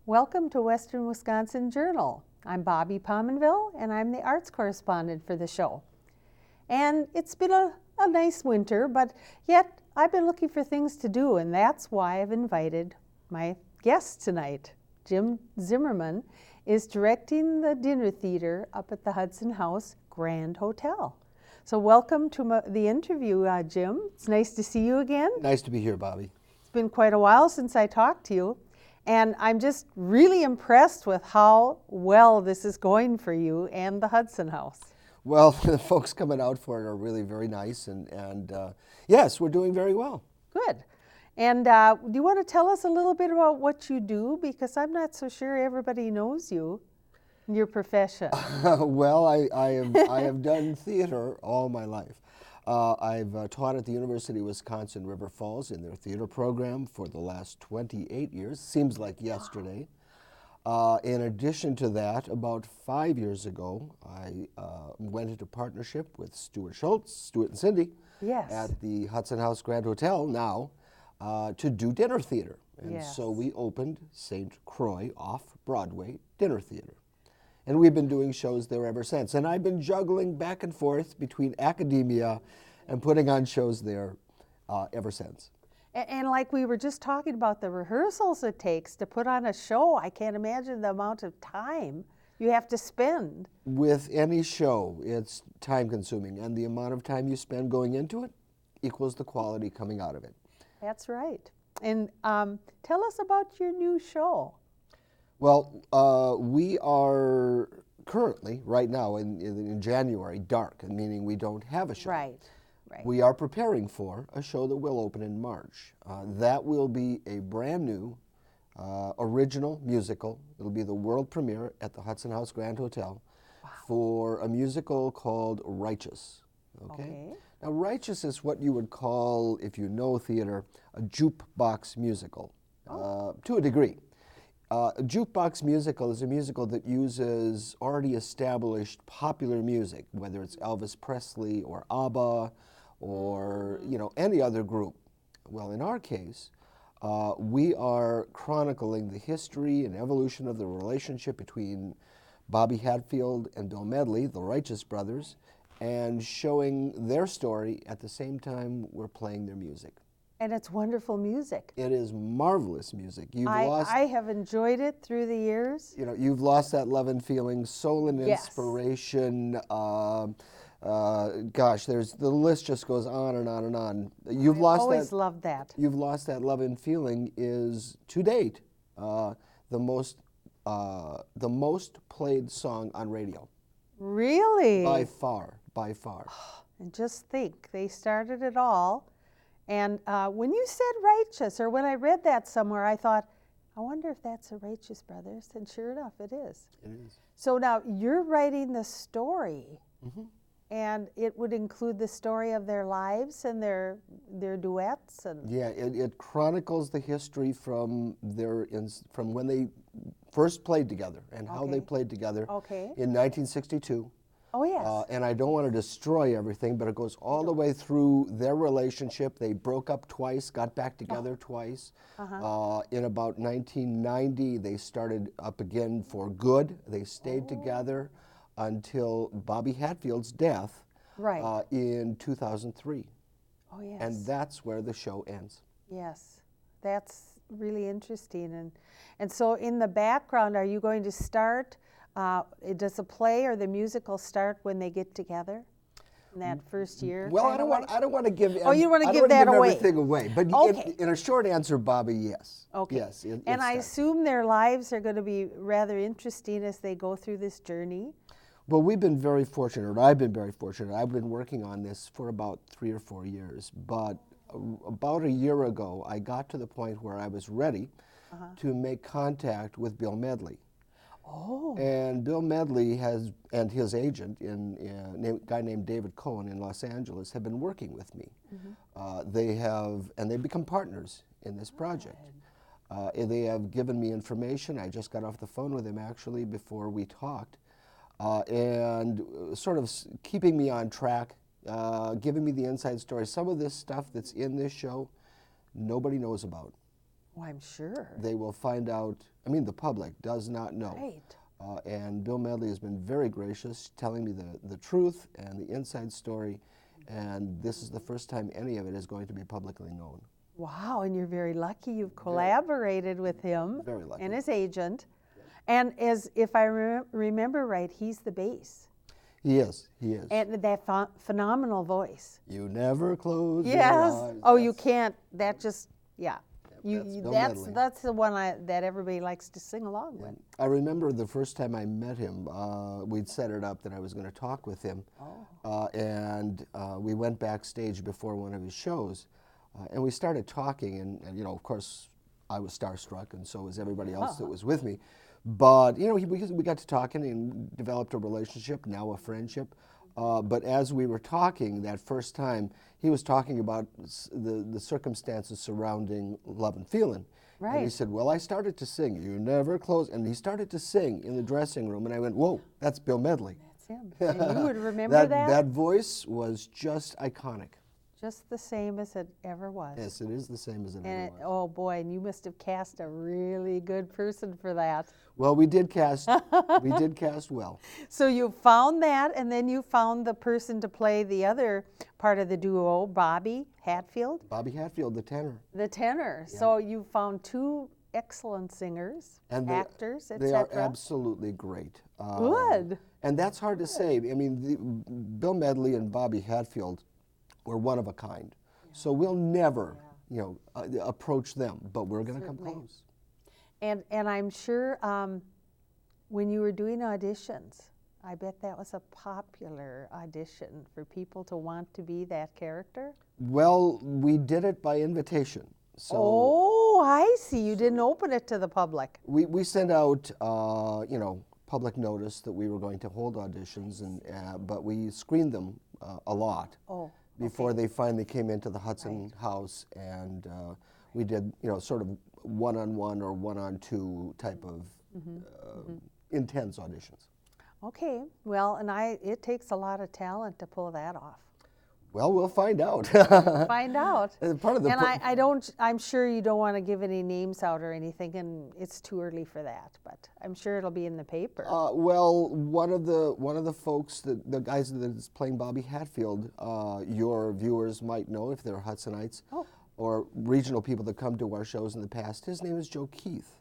Welcome to Western Wisconsin Journal. I'm Bobby Pominville, and I'm the arts correspondent for the show. And it's been a nice winter, but yet I've been looking for things to do, and that's why I've invited my guest tonight. Jim Zimerman is directing the dinner theater up at the Hudson House Grand Hotel. So welcome to the interview, Jim. It's nice to see you again. Nice to be here, Bobby. It's been quite a while since I talked to you. And I'm just really impressed with how well this is going for you and the Hudson House. Well, the folks coming out for it are really very nice, and yes, we're doing very well. Good. And do you want to tell us a little bit about what you do? Because I'm not so sure everybody knows you and your profession. Well, I have done theater all my life. I've taught at the University of Wisconsin River Falls in their theater program for the last 28 years. Seems like yesterday. In addition to that, about 5 years ago, I went into partnership with Stuart and Cindy, Yes. at the Hudson House Grand Hotel now to do dinner theater. And Yes. so we opened St. Croix off-Broadway Dinner Theater. And we've been doing shows there ever since. And I've been juggling back and forth between academia and putting on shows there ever since. And like we were just talking about the rehearsals it takes to put on a show, I can't imagine the amount of time you have to spend. With any show, it's time consuming. And the amount of time you spend going into it equals the quality coming out of it. That's right. And tell us about your new show. Well, we are currently, right now, in January, dark, meaning we don't have a show. Right. We are preparing for a show that will open in March. That will be a brand new original musical. It'll be the world premiere at the Hudson House Grand Hotel for a musical called Righteous. Okay? Now, Righteous is what you would call, if you know theater, a jukebox musical, to a degree. A jukebox musical is a musical that uses already established popular music, whether it's Elvis Presley or ABBA or any other group. Well, in our case, we are chronicling the history and evolution of the relationship between Bobby Hatfield and Bill Medley, the Righteous Brothers, and showing their story at the same time we're playing their music. And it's wonderful music. It is marvelous music. I have enjoyed it through the years. You've lost that love and feeling, soul and Yes. inspiration. Gosh, the list just goes on and on and on. You've lost always that. loved that. You've lost that love and feeling is to date the most played song on radio. Really? By far. And just think, they started it all. And when you said Righteous, or when I read that somewhere, I thought, I wonder if that's the Righteous Brothers. And sure enough, it is. It is. So now you're writing the story, Mm-hmm. and it would include the story of their lives and their duets. And Yeah, it chronicles the history from when they first played together and how they played together in 1962. Oh, yes. And I don't want to destroy everything, but it goes all the way through their relationship. They broke up twice, got back together twice. In about 1990, they started up again for good. They stayed together until Bobby Hatfield's death in 2003. Oh, yes. And that's where the show ends. Yes, that's really interesting. And so in the background, are you going to start, does the play or the musical start when they get together in that first year? Well, I don't want to give. Oh, you don't want to give that away. Everything away, but in a short answer, Bobby, yes. Okay. Yes. And I assume their lives are going to be rather interesting as they go through this journey. Well, we've been very fortunate, or I've been very fortunate. I've been working on this for about 3 or 4 years, but about a year ago, I got to the point where I was ready to make contact with Bill Medley. Oh. And Bill Medley and his agent, a guy named David Cohen in Los Angeles, have been working with me. They've become partners in this project. They have given me information. I just got off the phone with him actually before we talked, and sort of keeping me on track, giving me the inside story. Some of this stuff that's in this show, nobody knows about. Oh, I'm sure. They will find out, I mean, the public does not know. Right. And Bill Medley has been very gracious, telling me the truth and the inside story, and this is the first time any of it is going to be publicly known. Wow, and you're very lucky you've collaborated with him Very lucky. and his agent. And as if I remember right, he's the bass. He is, he is. And that phenomenal voice. You never close your Yes. eyes. Oh, you can't. That just, yeah. That's Bill That's the one that everybody likes to sing along with. I remember the first time I met him, we'd set it up that I was going to talk with him. And we went backstage before one of his shows, and we started talking, and, you know, of course, I was starstruck, and so was everybody else that was with me. But, you know, we got to talking and developed a relationship, now a friendship. But as we were talking that first time, he was talking about the circumstances surrounding Love and Feelin'. Right. And he said, well, I started to sing, You Never Close, and he started to sing in the dressing room, and I went, whoa, that's Bill Medley. That's him. And you would remember that? That voice was just iconic. Just the same as it ever was. Yes, it is the same as it ever was. Oh boy, and you must have cast a really good person for that. Well, we did cast well. So you found that, and then you found the person to play the other part of the duo, Bobby Hatfield. Bobby Hatfield, the tenor. The tenor. Yeah. So you found two excellent singers, and actors, etc. They are absolutely great. Good. And that's hard to say. I mean, Bill Medley and Bobby Hatfield were one of a kind. Yeah. So we'll never, you know, approach them, but we're going to come close. And I'm sure when you were doing auditions, I bet that was a popular audition for people to want to be that character. Well, we did it by invitation. So oh, I see. You didn't open it to the public. We sent out, you know, public notice that we were going to hold auditions, and but we screened them a lot. Oh. Before they finally came into the Hudson House, and we did, you know, sort of one-on-one or one-on-two type of intense auditions. Okay. Well, and it takes a lot of talent to pull that off. Well, we'll find out. Find out. Part of the I'm sure you don't want to give any names out or anything, and it's too early for that. But I'm sure it'll be in the paper. Well, one of the folks, the guys that's playing Bobby Hatfield, your viewers might know if they're Hudsonites or regional people that come to our shows in the past. His name is Joe Keith.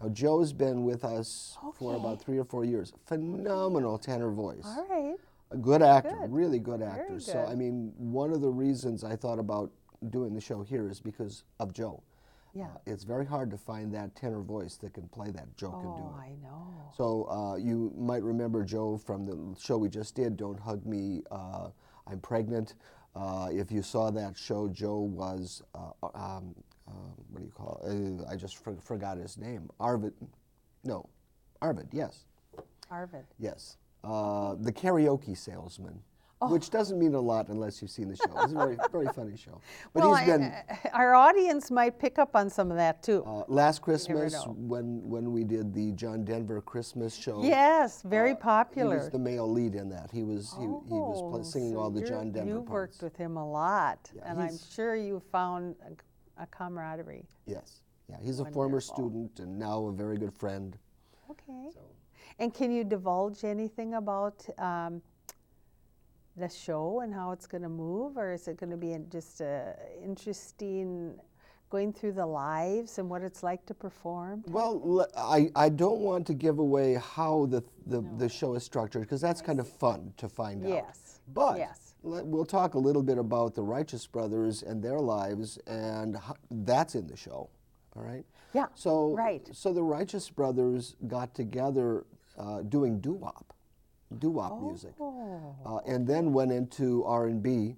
Now, Joe's been with us for about 3 or 4 years. Phenomenal tenor voice. All right. A good actor, really good actor. Very good. So, I mean, one of the reasons I thought about doing the show here is because of Joe. Yeah. It's very hard to find that tenor voice that can play that. Joe can do it. Oh, I know. So you might remember Joe from the show we just did, Don't Hug Me, I'm Pregnant. If you saw that show, Joe was, what do you call it? I just forgot his name. Arvid, yes. Arvid. Yes. The Karaoke Salesman, which doesn't mean a lot unless you've seen the show. It's a very, very funny show. But well, our audience might pick up on some of that too. Last Christmas, when we did the John Denver Christmas show. Yes, very popular. He was the male lead in that. He was singing all the John Denver You've parts. worked with him a lot, yeah, and I'm sure you found a camaraderie. Yes. Yeah, he's a former student and now a very good friend. Okay. So. And can you divulge anything about the show and how it's going to move, or is it going to be just interesting going through the lives and what it's like to perform? Well, I don't want to give away how the show is structured, because that's kind of fun to find out. Yes. But we'll talk a little bit about the Righteous Brothers and their lives, and that's in the show. All right? Yeah. So the Righteous Brothers got together doing doo-wop music, and then went into R&B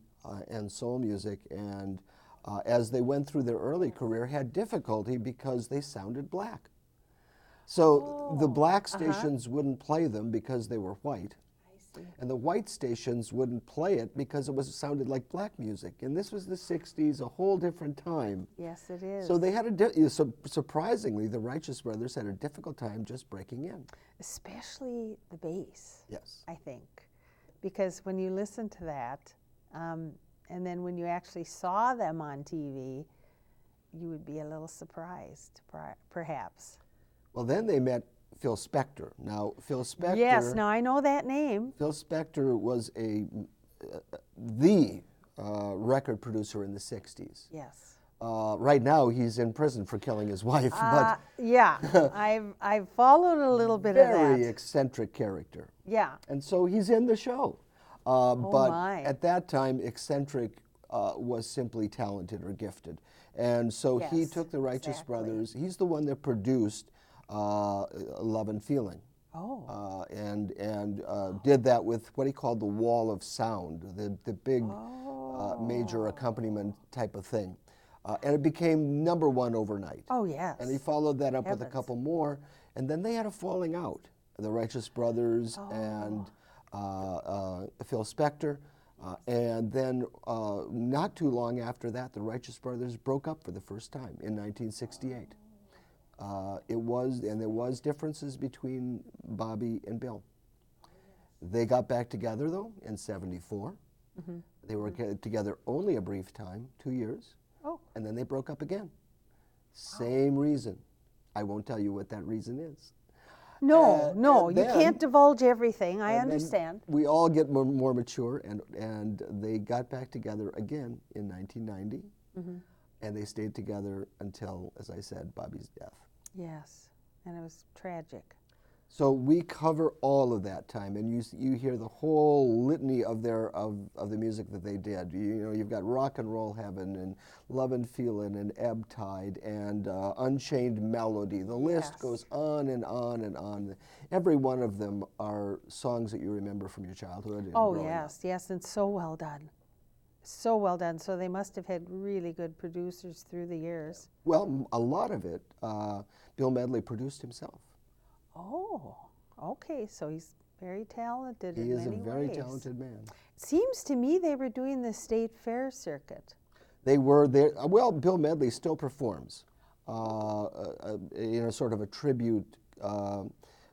and soul music, and as they went through their early career, had difficulty because they sounded black. So the black stations wouldn't play them because they were white. And the white stations wouldn't play it because it sounded like black music. And this was the 60s, a whole different time. Yes, it is. So they had surprisingly, the Righteous Brothers had a difficult time just breaking in. Especially the bass. Yes. I think. Because when you listen to that, and then when you actually saw them on TV, you would be a little surprised, perhaps. Well, then they met Phil Spector. Now, Phil Spector. Yes, now I know that name. Phil Spector was the record producer in the 60s. Yes. Right now, he's in prison for killing his wife, but yeah, I've followed a little bit of that. very eccentric character. Yeah. And so he's in the show. But my. at that time, eccentric was simply talented or gifted. And so he Yes, took the Righteous exactly. Brothers. He's the one that produced Love and Feeling. Oh. And did that with what he called the wall of sound, the big major accompaniment type of thing. And it became #1 overnight. Oh, yes. And he followed that up with a Heavens. couple more, and then they had a falling out. The Righteous Brothers and Phil Spector. And then not too long after that, the Righteous Brothers broke up for the first time in 1968. There was differences between Bobby and Bill. They got back together though in '74. Mm-hmm. They were together only a brief time, 2 years, and then they broke up again. Same reason. I won't tell you what that reason is. No, no, and you then- can't divulge everything. I and then understand. We all get more mature, and they got back together again in 1990, and they stayed together until, as I said, Bobby's death. Yes, and it was tragic. So we cover all of that time, and you hear the whole litany of the music that they did. You know, you've got Rock and Roll Heaven and Love and Feelin' and Ebb Tide and Unchained Melody. The list Yes. goes on and on and on. Every one of them are songs that you remember from your childhood. And Oh, growing up. yes, yes, and so well done. So well done. So they must have had really good producers through the years. Well, a lot of it, Bill Medley produced himself. Oh, okay. So he's very talented He in is a many very ways. talented man. Seems to me they were doing the state fair circuit. They were there. Well, Bill Medley still performs in a sort of a tribute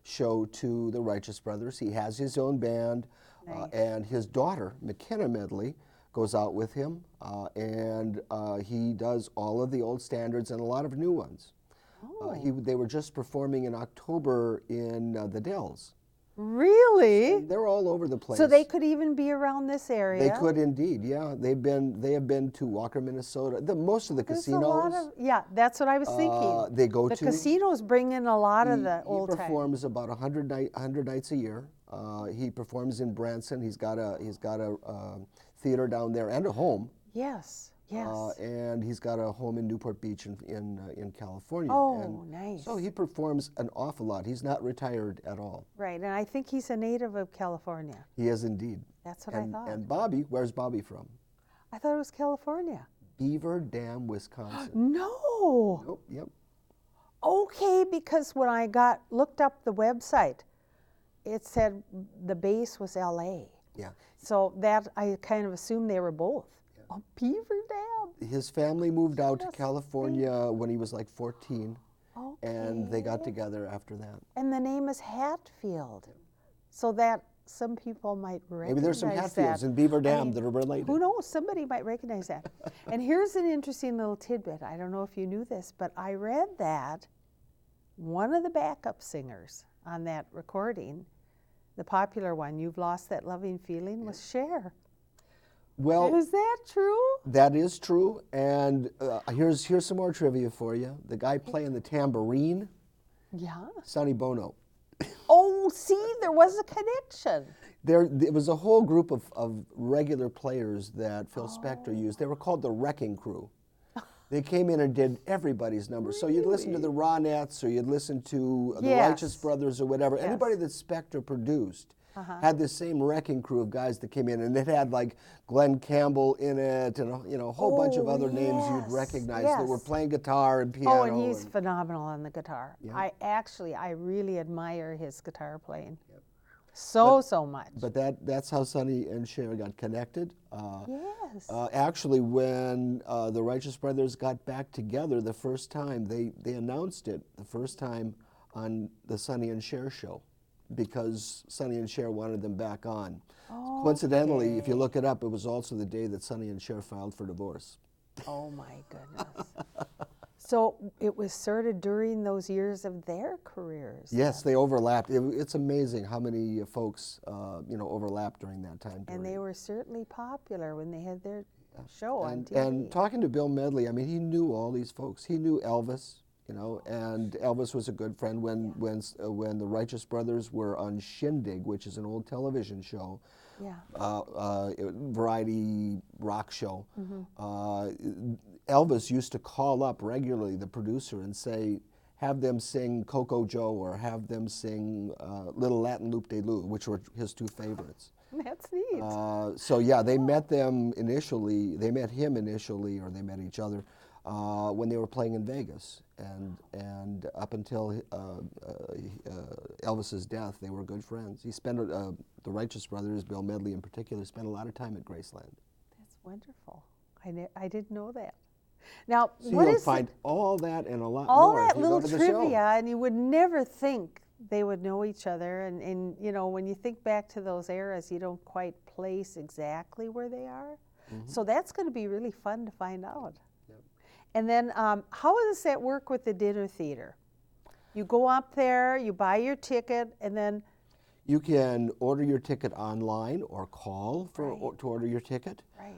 show to the Righteous Brothers. He has his own band, Nice. and his daughter, McKenna Medley, goes out with him, and he does all of the old standards and a lot of new ones. They were just performing in October in the Dells. Really? They're all over the place. So they could even be around this area. They could indeed, yeah. They have been to Walker, Minnesota. Most of the There's casinos. a lot of, yeah, that's what I was thinking. They go the to. casinos bring in a lot of the old He time. performs about 100 nights a year. He performs in Branson. He's got a theater down there and a home. Yes, yes. And he's got a home in Newport Beach in California. Oh, and nice. So he performs an awful lot. He's not retired at all. Right, and I think he's a native of California. He is indeed. That's what And, I thought. and Bobby, where's Bobby from? I thought it was California. Beaver Dam, Wisconsin. No. Nope, yep. Okay, because when I looked up the website, it said the base was LA. Yeah. So that I kind of assumed they were both. Oh, Beaver Dam. His family moved out to Just California when he was like 14, Okay. and they got together after that. And the name is Hatfield. So that some people might recognize Maybe there's some Hatfields that. in Beaver Dam I mean, that are related. Who knows? Somebody might recognize that. And here's an interesting little tidbit. I don't know if you knew this, but I read that one of the backup singers on that recording, the popular one, You've Lost That Loving Feeling, was Cher. Well, Is that true? that is true, and here's some more trivia for you. The guy playing the tambourine, Yeah. Sonny Bono. Oh, see, there was a connection. There was a whole group of regular players that Phil Spector used. They were called the Wrecking Crew. They came in and did everybody's numbers. So you'd listen to the Ronettes, or you'd listen to the Yes. Righteous Brothers, or whatever. Yes. Anybody that Spector produced had this same wrecking crew of guys that came in, and it had like Glenn Campbell in it, and a whole bunch of other names you'd yes, recognize that were yes. playing guitar and piano. Oh, and he's phenomenal on the guitar. Yeah. I really admire his guitar playing. So much. But that's how Sonny and Cher got connected. Yes. Actually, when the Righteous Brothers got back together the first time, they announced it the first time on the Sonny and Cher show, because Sonny and Cher wanted them back on. Coincidentally, if you look it up, it was also the day that Sonny and Cher filed for divorce. Oh my goodness. So it was sort of during those years of their careers. Yes, they overlapped. It's amazing how many folks, overlapped during that time period. And they were certainly popular when they had their show on TV. And talking to Bill Medley, I mean, he knew all these folks. He knew Elvis, and Elvis was a good friend when the Righteous Brothers were on Shindig, which is an old television show. Variety rock show. Elvis used to call up regularly the producer and say, have them sing Coco Joe or have them sing Little Latin Loop de Lou, which were his two favorites. That's neat. So yeah, they met them initially. They met him initially, or they met each other when they were playing in Vegas, and up until Elvis's death, they were good friends. He spent the Righteous Brothers, Bill Medley in particular, spent a lot of time at Graceland. That's wonderful. I didn't know that. Now, so what you'll is find all that and a lot all more. that if you little go to the trivia, show. and you would never think they would know each other. And when you think back to those eras, you don't quite place exactly where they are. So that's going to be really fun to find out. Yep. And then how does that work with the dinner theater? You go up there, you buy your ticket, and then You can order your ticket online or call to order your ticket. Right.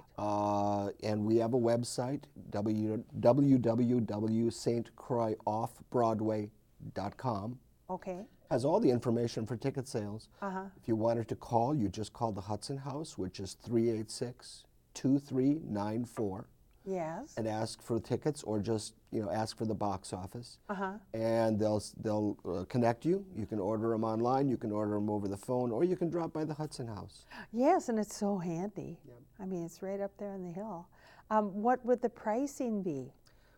And we have a website, www.stcroixoffbroadway.com. Okay. Has all the information for ticket sales. If you wanted to call, you just call the Hudson House, which is 386-2394. Yes. And ask for tickets, or just ask for the box office, Uh-huh. and they'll connect you. You can order them online, you can order them over the phone, or you can drop by the Hudson House. Yes, and it's so handy. Yep. I mean, it's right up there on the hill. What would the pricing be?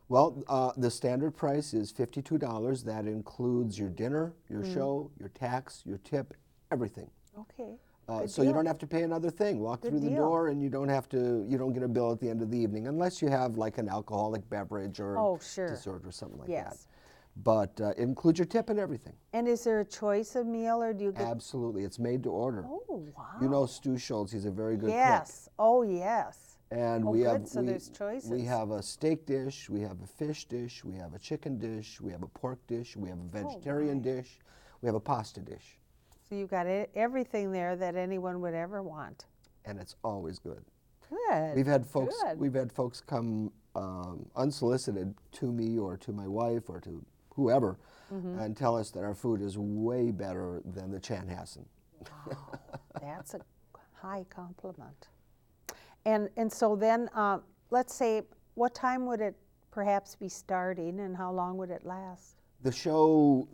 Well, the standard price is $52. That includes your dinner, your show, your tax, your tip, everything. Okay. So you don't have to pay another thing. Walk through the door, and you don't get a bill at the end of the evening, unless you have like an alcoholic beverage or dessert or something like that. But it includes your tip and everything. And is there a choice of meal, or do you get? Absolutely, it's made to order. Oh, wow. You know Stu Schultz, he's a very good cook. Yes. Oh, yes. And So there's choices. We have a steak dish, we have a fish dish, we have a chicken dish, we have a pork dish, we have a vegetarian dish, we have a pasta dish. So you've got everything there that anyone would ever want. And it's always good. Good. We've had folks come unsolicited to me or to my wife or to whoever and tell us that our food is way better than the Chanhassen. Wow, that's a high compliment. And so then, let's say, what time would it perhaps be starting, and how long would it last? The show,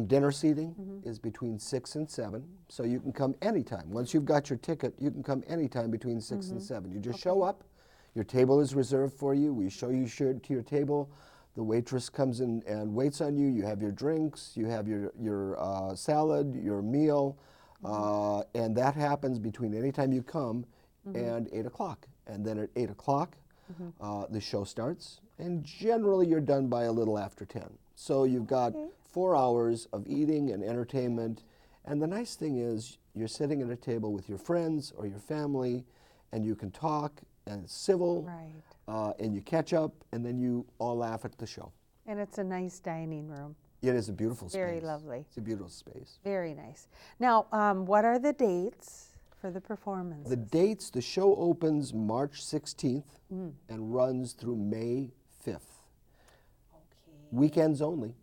dinner seating is between 6 and 7, so you can come anytime. Once you've got your ticket, you can come anytime between 6 and 7. You just show up, your table is reserved for you, we show you to your table, the waitress comes in and waits on you, you have your drinks, you have your salad, your meal, and that happens between any time you come and 8 o'clock. And then at 8 o'clock, the show starts, and generally you're done by a little after 10. So you've got 4 hours of eating and entertainment, and the nice thing is you're sitting at a table with your friends or your family, and you can talk, and it's civil, and you catch up, and then you all laugh at the show. And it's a nice dining room. It is a beautiful space. Very lovely. It's a beautiful space. Very nice. Now, what are the dates for the performances? The dates, the show opens March 16th and runs through May 5th. Weekends only.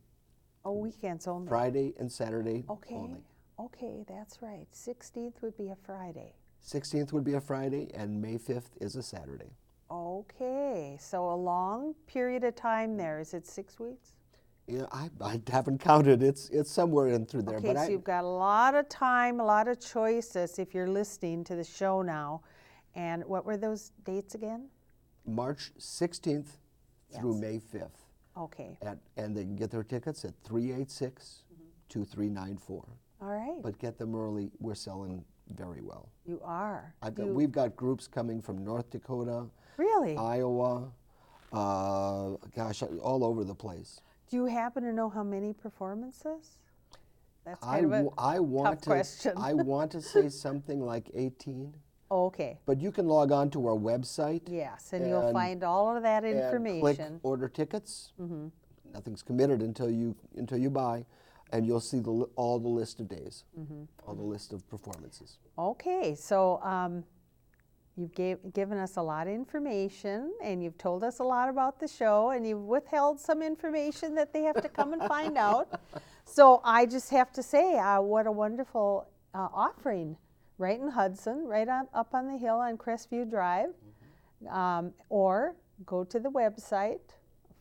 Oh, weekends only. Friday and Saturday only. Okay, that's right. 16th would be a Friday. 16th would be a Friday, and May 5th is a Saturday. Okay, so a long period of time there. Is it 6 weeks? Yeah, I haven't counted. It's somewhere in through there. Okay, so you've got a lot of time, a lot of choices if you're listening to the show now. And what were those dates again? March 16th through May 5th. Okay. And they can get their tickets at 386-2394. All right. But get them early. We're selling very well. You are. We've got groups coming from North Dakota, really, Iowa, all over the place. Do you happen to know how many performances? That's kind of a tough question. I want to say something like 18. Okay. But you can log on to our website. Yes, and you'll find all of that And click information. order tickets. Nothing's committed until you buy, and you'll see all the list of days, all the list of performances. Okay, so you've given us a lot of information, and you've told us a lot about the show, and you've withheld some information that they have to come and find out. So I just have to say, what a wonderful offering, right in Hudson, right up on the hill on Crestview Drive. Or go to the website,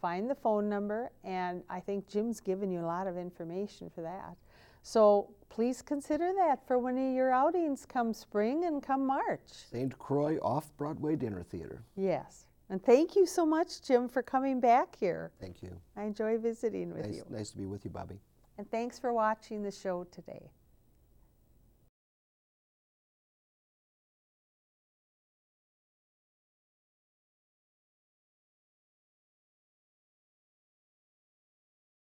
find the phone number, and I think Jim's given you a lot of information for that. So please consider that for one of your outings come spring and come March. St. Croix Off-Broadway Dinner Theater. Yes. And thank you so much, Jim, for coming back here. Thank you. I enjoy visiting with you. Nice to be with you, Bobby. And thanks for watching the show today.